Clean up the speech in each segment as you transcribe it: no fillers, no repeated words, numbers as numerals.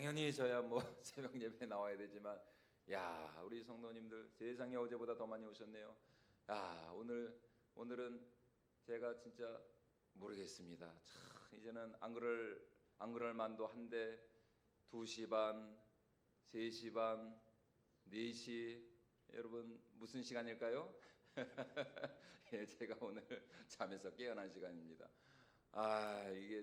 당연히 저야 뭐 새벽 예배 나와야 되지만, 야, 우리 성도님들 세상에 어제보다 더 많이 오셨네요. 야, 오늘은 제가 진짜 모르겠습니다. 참 이제는 안 그럴 만도 한데 2시 반, 3시 반, 4시, 여러분 무슨 시간일까요? 예, 제가 오늘 잠에서 깨어난 시간입니다. 아, 이게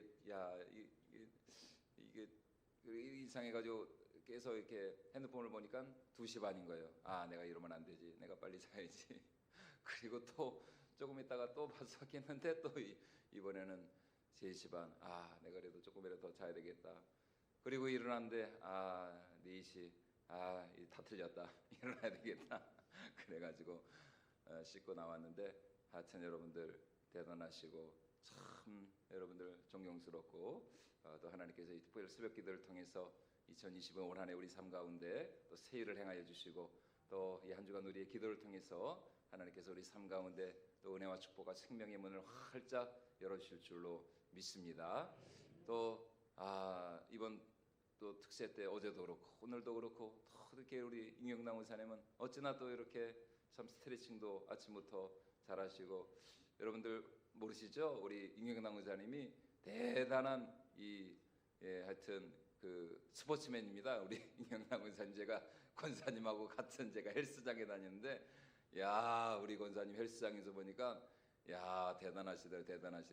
이상해가지고 계속 이렇게 핸드폰을 보니까 2시 반인 거예요. 아, 내가 이러면 안 되지. 내가 빨리 자야지. 그리고 또 조금 있다가 또 봐서 깼는데 또 이번에는 3시 반. 아, 내가 그래도 조금이라도 더 자야 되겠다. 그리고 일어났는데 4시. 다 틀렸다. 일어나야 되겠다. 그래가지고 씻고 나왔는데, 하여튼 여러분들 대단하시고 참 여러분들 존경스럽고, 또 하나님께서 이 특별 새벽 기도를 통해서 2020년 올 한 해 우리 삶 가운데 또 새 일을 행하여 주시고, 또 이 한 주간 우리의 기도를 통해서 하나님께서 우리 삶 가운데 또 은혜와 축복과 생명의 문을 활짝 열어주실 줄로 믿습니다. 또 이번 또 특세 때 어제도 그렇고 오늘도 그렇고 또 이렇게 우리 임경남 의사님은 어찌나 또 이렇게 참 스트레칭도 아침부터 잘하시고, 여러분들 모르시죠? 우리 임경남 의사님이 대단한 하여튼 그 스포츠맨입니다. 우리 임경남 의사님, 제가 권사님하고 같은 제가 헬스장에 다니는데, 야, 우리 권사님 헬스장에서 보니까 야, 대단하시더라.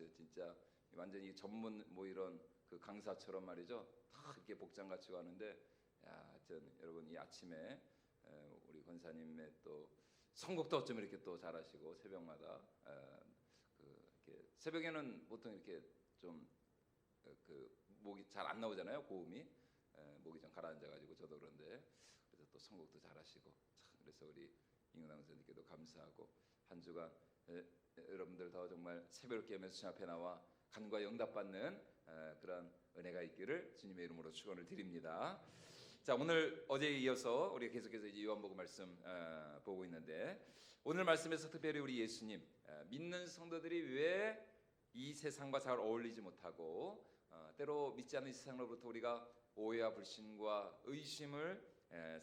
진짜 완전히 전문 뭐 이런 그 강사처럼 말이죠. 다 이렇게 복장 갖추고 하는데, 야, 하여튼 여러분 이 아침에 우리 권사님의 또 선곡도 어쩜 이렇게 또 잘하시고, 새벽마다 이렇게 새벽에는 보통 이렇게 좀 그 목이 잘 안 나오잖아요. 고음이 목이 좀 가라앉아가지고 저도 그런데, 그래서 또 선곡도 잘하시고, 참 그래서 우리 임근남 선생님께도 감사하고, 한 주간 여러분들 더 정말 새벽을 깨우면서 주님 앞에 나와 간과 응답받는 그런 은혜가 있기를 주님의 이름으로 축원을 드립니다. 자, 오늘 어제에 이어서 우리가 계속해서 이제 요한복음 말씀 보고 있는데, 오늘 말씀에서 특별히 우리 예수님, 믿는 성도들이 왜 이 세상과 잘 어울리지 못하고 때로 믿지 않는 이 세상으로부터 우리가 오해와 불신과 의심을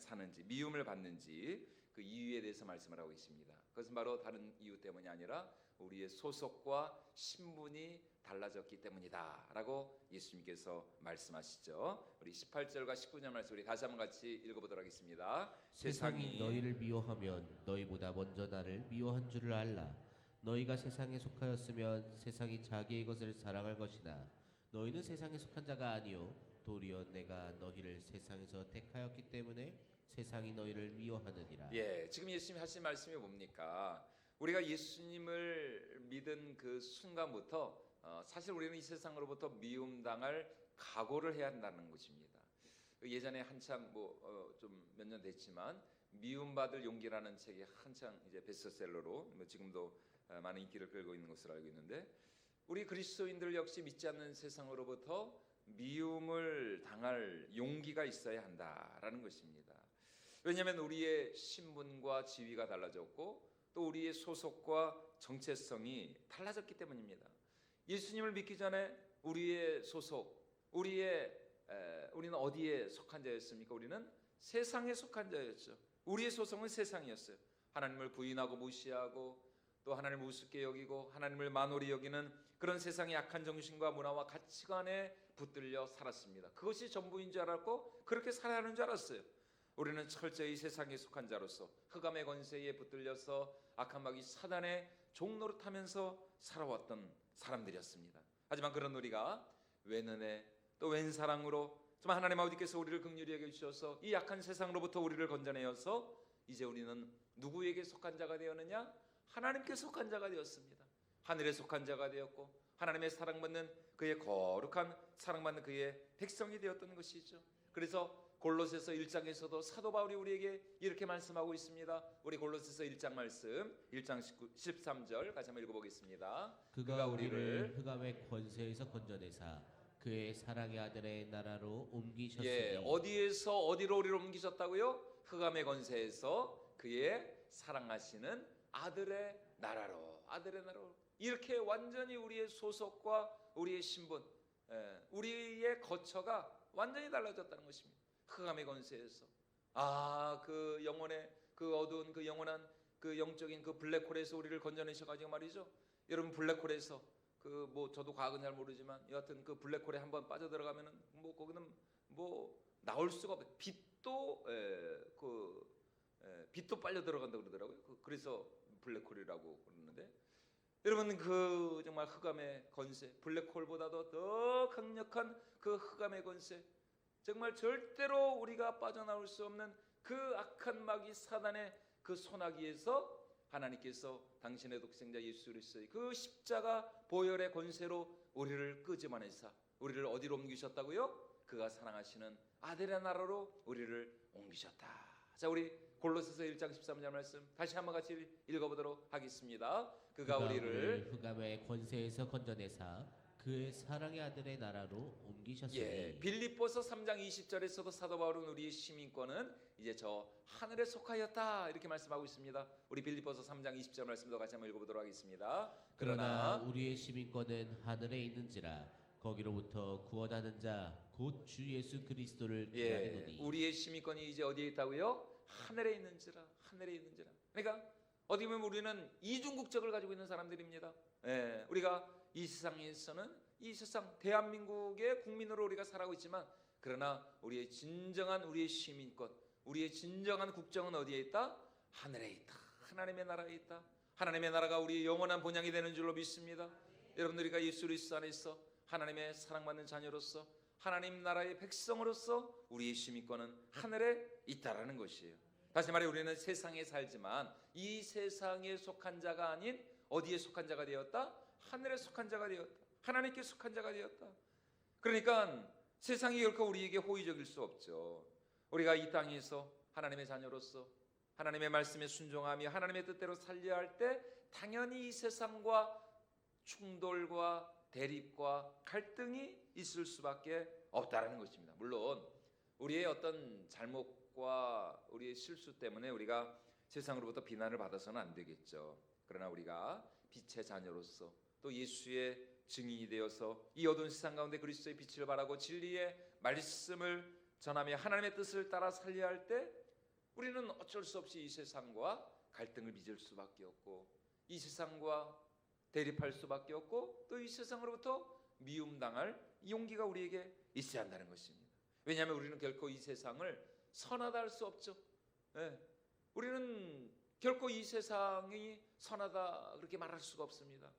사는지, 미움을 받는지, 그 이유에 대해서 말씀을 하고 있습니다. 그것은 바로 다른 이유 때문이 아니라 우리의 소속과 신분이 달라졌기 때문이다 라고 예수님께서 말씀하시죠. 우리 18절과 19절 말씀 우리 다시 한번 같이 읽어보도록 하겠습니다. 세상이 너희를 미워하면 너희보다 먼저 나를 미워한 줄을 알라. 너희가 세상에 속하였으면 세상이 자기의 것을 사랑할 것이나 너희는 세상에 속한 자가 아니요 도리어 내가 너희를 세상에서 택하였기 때문에 세상이 너희를 미워하느니라. 예, 지금 예수님이 하신 말씀이 뭡니까? 우리가 예수님을 믿은 그 순간부터 사실 우리는 이 세상으로부터 미움당할 각오를 해야 한다는 것입니다. 예전에 한창 좀 몇 년 됐지만 미움받을 용기라는 책이 한창 이제 베스트셀러로 지금도 많은 인기를 끌고 있는 것으로 알고 있는데, 우리 그리스도인들 역시 믿지 않는 세상으로부터 미움을 당할 용기가 있어야 한다라는 것입니다. 왜냐하면 우리의 신분과 지위가 달라졌고 또 우리의 소속과 정체성이 달라졌기 때문입니다. 예수님을 믿기 전에 우리의 소속, 우리는 어디에 속한 자였습니까? 우리는 세상에 속한 자였죠. 우리의 소속은 세상이었어요. 하나님을 부인하고 무시하고 또 하나님을 우습게 여기고 하나님을 만홀히 여기는 그런 세상의 악한 정신과 문화와 가치관에 붙들려 살았습니다. 그것이 전부인 줄 알았고 그렇게 살아야 하는 줄 알았어요. 우리는 철저히 세상에 속한 자로서 흑암의 권세에 붙들려서 악한 마귀 사단의 종노릇하면서 살아왔던 사람들이었습니다. 하지만 그런 우리가 웬 은혜 또 웬 사랑으로 정말 하나님 아버지께서 우리를 긍휼히 여겨주셔서 이 약한 세상으로부터 우리를 건져내어서 이제 우리는 누구에게 속한 자가 되었느냐? 하나님께 속한 자가 되었습니다. 하늘에 속한 자가 되었고 하나님의 사랑받는 그의 거룩한 사랑받는 그의 백성이 되었던 것이죠. 그래서 골로새서 1장에서도 사도 바울이 우리에게 이렇게 말씀하고 있습니다. 우리 골로새서 1장 말씀 1장 13절 같이 한번 읽어보겠습니다. 그가 우리를 흑암의 권세에서 건져내사 그의 사랑의 아들의 나라로 옮기셨으니. 예, 어디에서 어디로 우리를 옮기셨다고요? 흑암의 권세에서 그의 사랑하시는 아들의 나라로, 이렇게 완전히 우리의 소속과 우리의 신분, 우리의 거처가 완전히 달라졌다는 것입니다. 흑암의 권세에서 그 영혼의 그 어두운 그 영원한 그 영적인 그 블랙홀에서 우리를 건져내셔가지고 말이죠. 여러분 블랙홀에서 그 뭐 저도 과학은 잘 모르지만 여하튼 그 블랙홀에 한번 빠져들어가면은 뭐 거기는 뭐 나올 수가 없어요. 빛도 빨려 들어간다고 그러더라고요. 그래서 블랙홀이라고 그러는데, 여러분 그 정말 흑암의 권세, 블랙홀보다도 더 강력한 그 흑암의 권세, 정말 절대로 우리가 빠져나올 수 없는 그 악한 마귀 사단의 그 소나기에서 하나님께서 당신의 독생자 예수 그리스도의 그 십자가 보혈의 권세로 우리를 끄집어내사 우리를 어디로 옮기셨다고요? 그가 사랑하시는 아들의 나라로 우리를 옮기셨다. 자, 우리 골로새서 1장 13절 말씀 다시 한번 같이 읽어보도록 하겠습니다. 그가 우리를 흑암의 권세에서 건져내사 그의 사랑의 아들의 나라로 옮기셨으니. 빌립보서 3장 20절에서도 사도 바울은 우리의 시민권은 이제 저 하늘에 속하였다 이렇게 말씀하고 있습니다. 우리 빌립보서 3장 20절 말씀도 같이 한번 읽어보도록 하겠습니다. 그러나 우리의 시민권은 하늘에 있는지라 거기로부터 구원하는 자 곧 주 예수 그리스도를 기다리노니. 우리의 시민권이 이제 어디에 있다고요? 하늘에 있는지라. 하늘에 있는지라. 그러니까 어디 보면 우리는 이중국적을 가지고 있는 사람들입니다. 우리가 이 세상에서는 이 세상 대한민국의 국민으로 우리가 살아가고 있지만, 그러나 우리의 진정한 우리의 시민권, 우리의 진정한 국정은 어디에 있다? 하늘에 있다. 하나님의 나라에 있다. 하나님의 나라가 우리의 영원한 본향이 되는 줄로 믿습니다. 여러분들이가 예수 그리스도 안에서 하나님의 사랑받는 자녀로서 하나님 나라의 백성으로서 우리의 시민권은 하늘에 있다라는 것이에요. 다시 말해 우리는 세상에 살지만 이 세상에 속한 자가 아닌 어디에 속한 자가 되었다? 하늘에 속한 자가 되었다. 하나님께 속한 자가 되었다. 그러니까 세상이 결코 우리에게 호의적일 수 없죠. 우리가 이 땅에서 하나님의 자녀로서 하나님의 말씀에 순종하며 하나님의 뜻대로 살려야 할 때 당연히 이 세상과 충돌과 대립과 갈등이 있을 수밖에 없다라는 것입니다. 물론 우리의 어떤 잘못과 우리의 실수 때문에 우리가 세상으로부터 비난을 받아서는 안 되겠죠. 그러나 우리가 빛의 자녀로서 또 예수의 증인이 되어서 이 어두운 세상 가운데 그리스도의 빛을 발하고 진리의 말씀을 전하며 하나님의 뜻을 따라 살려야 할 때 우리는 어쩔 수 없이 이 세상과 갈등을 빚을 수밖에 없고 이 세상과 대립할 수밖에 없고 또 이 세상으로부터 미움당할 용기가 우리에게 있어야 한다는 것입니다. 왜냐하면 우리는 결코 이 세상을 선하다 할 수 없죠. 우리는 결코 이 세상이 선하다 그렇게 말할 수가 없습니다.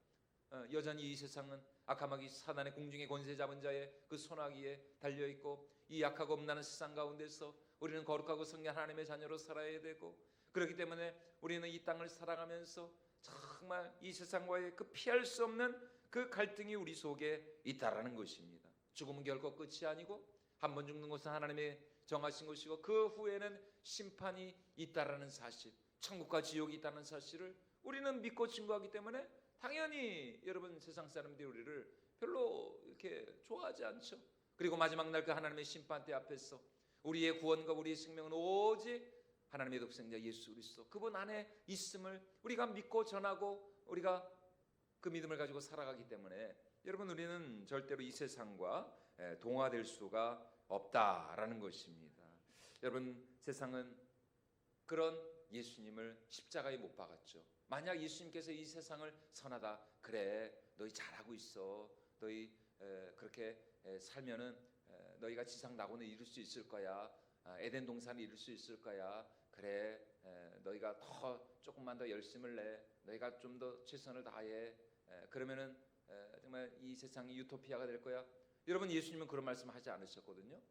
여전히 이 세상은 악함마귀 사단의 공중의 권세 잡은 자의 그 손아귀에 달려있고 이 약하고 음란한 세상 가운데서 우리는 거룩하고 성령 하나님의 자녀로 살아야 되고, 그렇기 때문에 우리는 이 땅을 살아가면서 정말 이 세상과의 그 피할 수 없는 그 갈등이 우리 속에 있다라는 것입니다. 죽음은 결코 끝이 아니고 한 번 죽는 것은 하나님의 정하신 것이고 그 후에는 심판이 있다라는 사실, 천국과 지옥이 있다는 사실을 우리는 믿고 증거하기 때문에 당연히 여러분 세상 사람들이 우리를 별로 이렇게 좋아하지 않죠. 그리고 마지막 날 그 하나님의 심판대 앞에서 우리의 구원과 우리의 생명은 오직 하나님의 독생자 예수 그리스도 그분 안에 있음을 우리가 믿고 전하고 우리가 그 믿음을 가지고 살아가기 때문에 여러분 우리는 절대로 이 세상과 동화될 수가 없다라는 것입니다. 여러분 세상은 그런 예수님을 십자가에 못 박았죠. 만약 예수님께서 이 세상을 선하다, 그래 너희 잘하고 있어, 너희 그렇게 살면은 너희가 지상 낙원을 이룰 수 있을 거야, 에덴 동산을 이룰 수 있을 거야, 그래 너희가 더 조금만 더 열심을 내, 너희가 좀 더 최선을 다해, 그러면은 정말 이 세상이 유토피아가 될 거야. 여러분 예수님은 그런 말씀하지 않으셨거든요.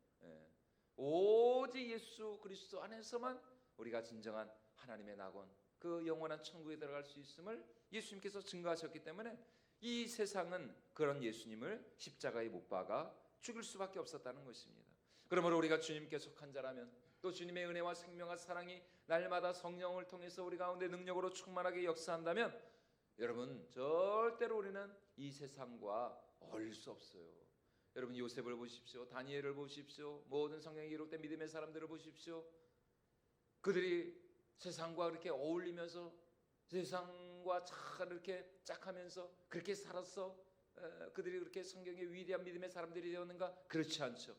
오직 예수 그리스도 안에서만 우리가 진정한 하나님의 낙원, 그 영원한 천국에 들어갈 수 있음을 예수님께서 증거하셨기 때문에 이 세상은 그런 예수님을 십자가에 못 박아 죽일 수밖에 없었다는 것입니다. 그러므로 우리가 주님께 속한 자라면, 또 주님의 은혜와 생명과 사랑이 날마다 성령을 통해서 우리 가운데 능력으로 충만하게 역사한다면 여러분 절대로 우리는 이 세상과 어울릴 수 없어요. 여러분 요셉을 보십시오, 다니엘을 보십시오, 모든 성경에 기록된 믿음의 사람들을 보십시오. 그들이 세상과 그렇게 어울리면서 세상과 잘 이렇게 짝하면서 그렇게 살았어. 그들이 그렇게 성경의 위대한 믿음의 사람들이 되었는가? 그렇지 않죠.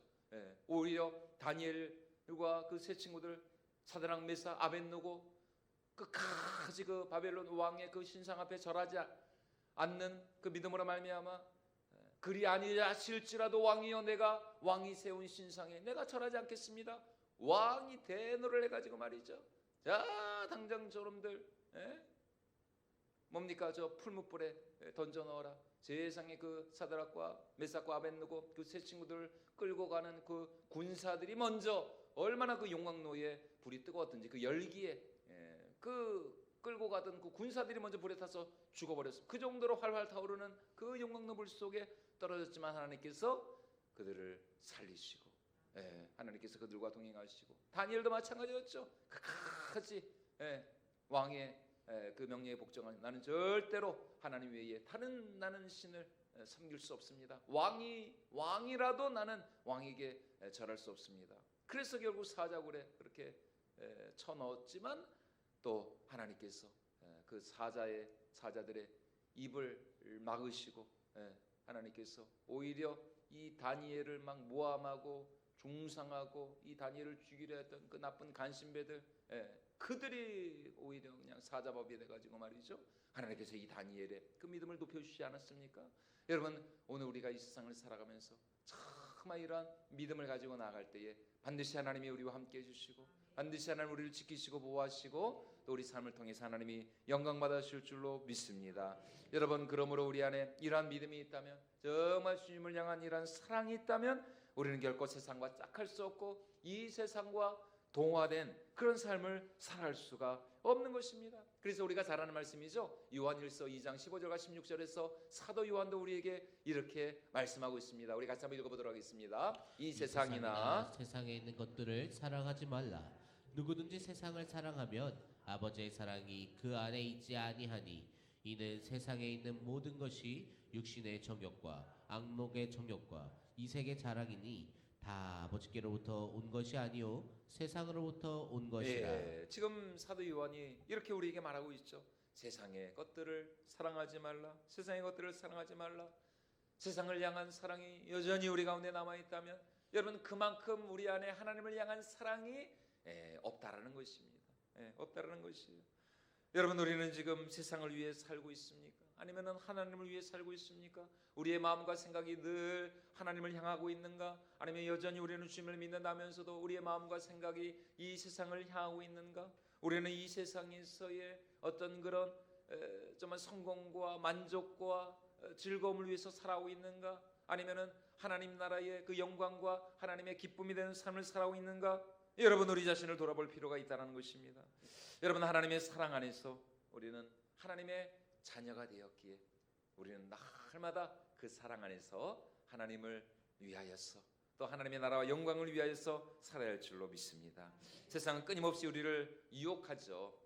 오히려 다니엘과 그 세 친구들 사드락 메사 아벳느고 끝까지 그 바벨론 왕의 그 신상 앞에 절하지 않는 그 믿음으로 말미암아 그리 아니하실지라도 왕이여 내가 왕이 세운 신상에 내가 절하지 않겠습니다. 왕이 대노를 해가지고 말이죠. 자 당장 저놈들 뭡니까 저 풀무불에 던져 넣어라. 세상에 그 사드락과 메삭과 아벳느고 그 세 친구들 끌고 가는 그 군사들이 먼저 얼마나 그 용광로에 불이 뜨거웠든지 그 열기에 그 끌고 가던 그 군사들이 먼저 불에 타서 죽어버렸어. 그 정도로 활활 타오르는 그 용광로 불 속에 떨어졌지만 하나님께서 그들을 살리시고 하나님께서 그들과 동행하시고 다니엘도 마찬가지였죠. 끝까지 왕의 그 명령에 복종하는 나는 절대로 하나님 외에 다른 나는 신을 섬길 수 없습니다. 왕이라도 나는 왕에게 절할 수 없습니다. 그래서 결국 사자굴에 그렇게 쳐넣었지만 또 하나님께서 그 사자들의 입을 막으시고 하나님께서 오히려 이 다니엘을 막 모함하고 중상하고 이 다니엘을 죽이려 했던 그 나쁜 간신배들 그들이 오히려 그냥 사자법이 돼가지고 말이죠. 하나님께서 이 다니엘의 그 믿음을 높여주시지 않았습니까? 여러분 오늘 우리가 이 세상을 살아가면서 정말 이러한 믿음을 가지고 나아갈 때에 반드시 하나님이 우리와 함께 해주시고 반드시 하나님 우리를 지키시고 보호하시고 또 우리 삶을 통해서 하나님이 영광 받으실 줄로 믿습니다. 여러분 그러므로 우리 안에 이러한 믿음이 있다면 정말 주님을 향한 이러한 사랑이 있다면 우리는 결코 세상과 짝할 수 없고 이 세상과 동화된 그런 삶을 살아갈 수가 없는 것입니다. 그래서 우리가 잘 아는 말씀이죠. 요한일서 2장 15절과 16절에서 사도 요한도 우리에게 이렇게 말씀하고 있습니다. 우리 같이 한번 읽어보도록 하겠습니다. 이 세상이나 세상에 있는 것들을 사랑하지 말라. 누구든지 세상을 사랑하면 아버지의 사랑이 그 안에 있지 아니하니 이는 세상에 있는 모든 것이 육신의 정욕과 악목의 정욕과 이 세계 자랑이니 다 아버지께로부터 온 것이 아니요 세상으로부터 온 것이라. 지금 사도 요한이 이렇게 우리에게 말하고 있죠. 세상의 것들을 사랑하지 말라. 세상의 것들을 사랑하지 말라. 세상을 향한 사랑이 여전히 우리 가운데 남아있다면 여러분 그만큼 우리 안에 하나님을 향한 사랑이 없다라는 것입니다. 없다라는 것이에요. 여러분 우리는 지금 세상을 위해 살고 있습니까? 아니면 하나님을 위해 살고 있습니까? 우리의 마음과 생각이 늘 하나님을 향하고 있는가? 아니면 여전히 우리는 주님을 믿는다면서도 우리의 마음과 생각이 이 세상을 향하고 있는가? 우리는 이 세상에서의 어떤 그런 정말 성공과 만족과 즐거움을 위해서 살아오고 있는가? 아니면 하나님 나라의 그 영광과 하나님의 기쁨이 되는 삶을 살아오고 있는가? 여러분 우리 자신을 돌아볼 필요가 있다는 것입니다. 여러분 하나님의 사랑 안에서 우리는 하나님의 자녀가 되었기에 우리는 날마다 그 사랑 안에서 하나님을 위하여서 또 하나님의 나라와 영광을 위하여서 살아야 할 줄로 믿습니다. 세상은 끊임없이 우리를 유혹하죠.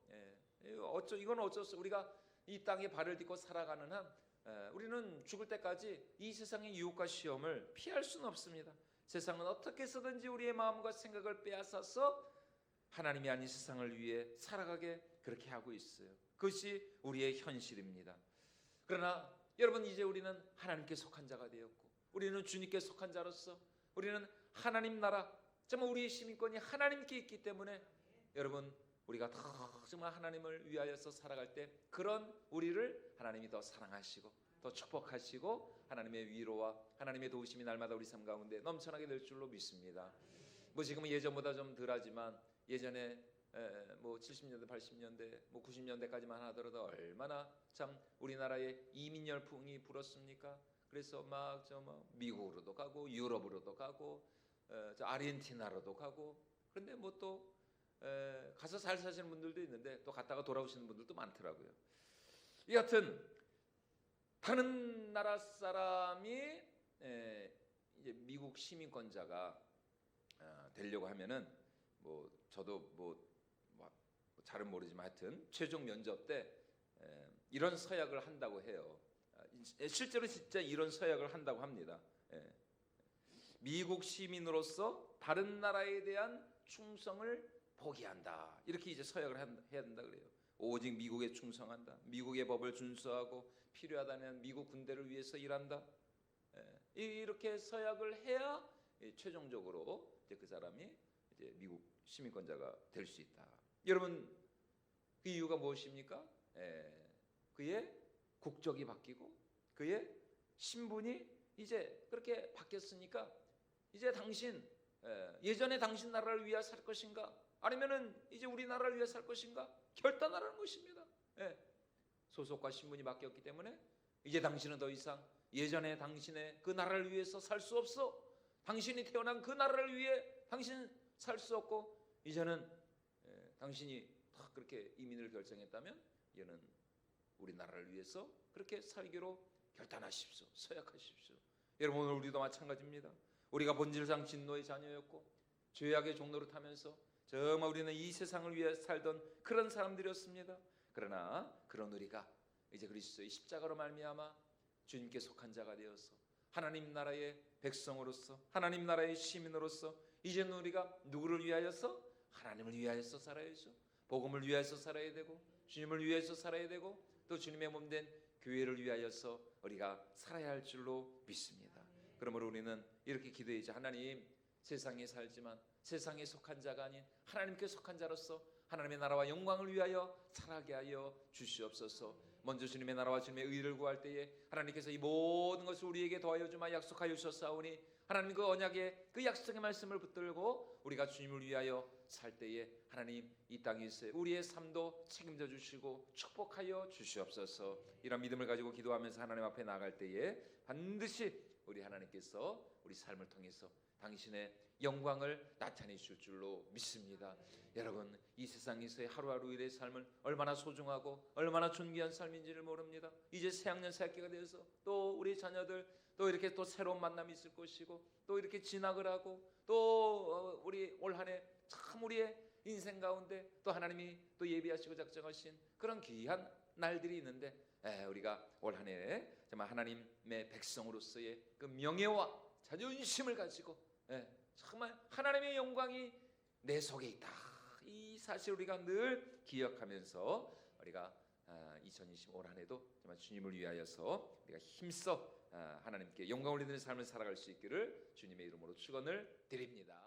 이건 어쩔 수 우리가 이 땅에 발을 딛고 살아가는 한 우리는 죽을 때까지 이 세상의 유혹과 시험을 피할 수는 없습니다. 세상은 어떻게 해서든지 우리의 마음과 생각을 빼앗아서 하나님이 아닌 세상을 위해 살아가게 그렇게 하고 있어요. 그것이 우리의 현실입니다. 그러나 여러분 이제 우리는 하나님께 속한 자가 되었고 우리는 주님께 속한 자로서 우리는 하나님 나라 정말 우리의 시민권이 하나님께 있기 때문에 여러분 우리가 더 정말 하나님을 위하여서 살아갈 때 그런 우리를 하나님이 더 사랑하시고 더 축복하시고 하나님의 위로와 하나님의 도우심이 날마다 우리 삶 가운데 넘쳐나게 될 줄로 믿습니다. 뭐 지금은 예전보다 좀 덜하지만 예전에 뭐 70년대, 80년대, 뭐 90년대까지만 하더라도 얼마나 참 우리나라에 이민 열풍이 불었습니까? 그래서 막 저 뭐 미국으로도 가고 유럽으로도 가고 저 아르헨티나로도 가고 그런데 뭐 또 가서 잘 사시는 분들도 있는데 또 갔다가 돌아오시는 분들도 많더라고요. 이 같은 다른 나라 사람이 이제 미국 시민권자가 되려고 하면은 뭐 저도 뭐 잘은 모르지만 하여튼 최종 면접 때 이런 서약을 한다고 해요. 실제로 진짜 이런 서약을 한다고 합니다. 미국 시민으로서 다른 나라에 대한 충성을 포기한다. 이렇게 이제 서약을 해야 된다 그래요. 오직 미국에 충성한다. 미국의 법을 준수하고 필요하다면 미국 군대를 위해서 일한다. 이렇게 서약을 해야 최종적으로 이제 그 사람이 이제 미국 시민권자가 될 수 있다. 여러분 그 이유가 무엇입니까? 그의 국적이 바뀌고 그의 신분이 이제 그렇게 바뀌었으니까 이제 당신 예전에 당신 나라를 위해 살 것인가 아니면은 이제 우리나라를 위해 살 것인가 결단하라는 것입니다. 소속과 신분이 바뀌었기 때문에 이제 당신은 더 이상 예전에 당신의 그 나라를 위해서 살 수 없어. 당신이 태어난 그 나라를 위해 당신 살 수 없고 이제는 당신이 딱 그렇게 이민을 결정했다면 이제는 우리나라를 위해서 그렇게 살기로 결단하십시오. 서약하십시오. 여러분 오늘 우리도 마찬가지입니다. 우리가 본질상 진노의 자녀였고 죄악의 종로를 타면서 정말 우리는 이 세상을 위해 살던 그런 사람들이었습니다. 그러나 그런 우리가 이제 그리스도의 십자가로 말미암아 주님께 속한 자가 되어서 하나님 나라의 백성으로서 하나님 나라의 시민으로서 이제는 우리가 누구를 위하여서? 하나님을 위하여서 살아야죠. 복음을 위하여서 살아야 되고 주님을 위하여서 살아야 되고 또 주님의 몸된 교회를 위하여서 우리가 살아야 할 줄로 믿습니다. 그러므로 우리는 이렇게 기도해야죠. 하나님 세상에 살지만 세상에 속한 자가 아닌 하나님께 속한 자로서 하나님의 나라와 영광을 위하여 살아가게 하여 주시옵소서. 먼저 주님의 나라와 주님의 의를 구할 때에 하나님께서 이 모든 것을 우리에게 더하여 주마 약속하여 주셨사오니 하나님 그 언약의 그 약속의 말씀을 붙들고 우리가 주님을 위하여 살 때에 하나님 이 땅에서 우리의 삶도 책임져 주시고 축복하여 주시옵소서. 이런 믿음을 가지고 기도하면서 하나님 앞에 나아갈 때에 반드시 우리 하나님께서 우리 삶을 통해서 당신의 영광을 나타내 주실 줄로 믿습니다. 여러분 이 세상에서의 하루하루 일의 삶은 얼마나 소중하고 얼마나 존귀한 삶인지를 모릅니다. 이제 새학년 새학기가 되어서 또 우리 자녀들 또 이렇게 또 새로운 만남이 있을 것이고 또 이렇게 진학을 하고 또 우리 올 한 해 참 우리의 인생 가운데 또 하나님이 또 예비하시고 작정하신 그런 귀한 날들이 있는데 우리가 올 한 해 정말 하나님의 백성으로서의 그 명예와 자존심을 가지고 정말 하나님의 영광이 내 속에 있다. 이 사실 우리가 늘 기억하면서 우리가 2025 올 한 해도 정말 주님을 위하여서 우리가 힘써 하나님께 영광 올리는 삶을 살아갈 수 있기를 주님의 이름으로 축원을 드립니다.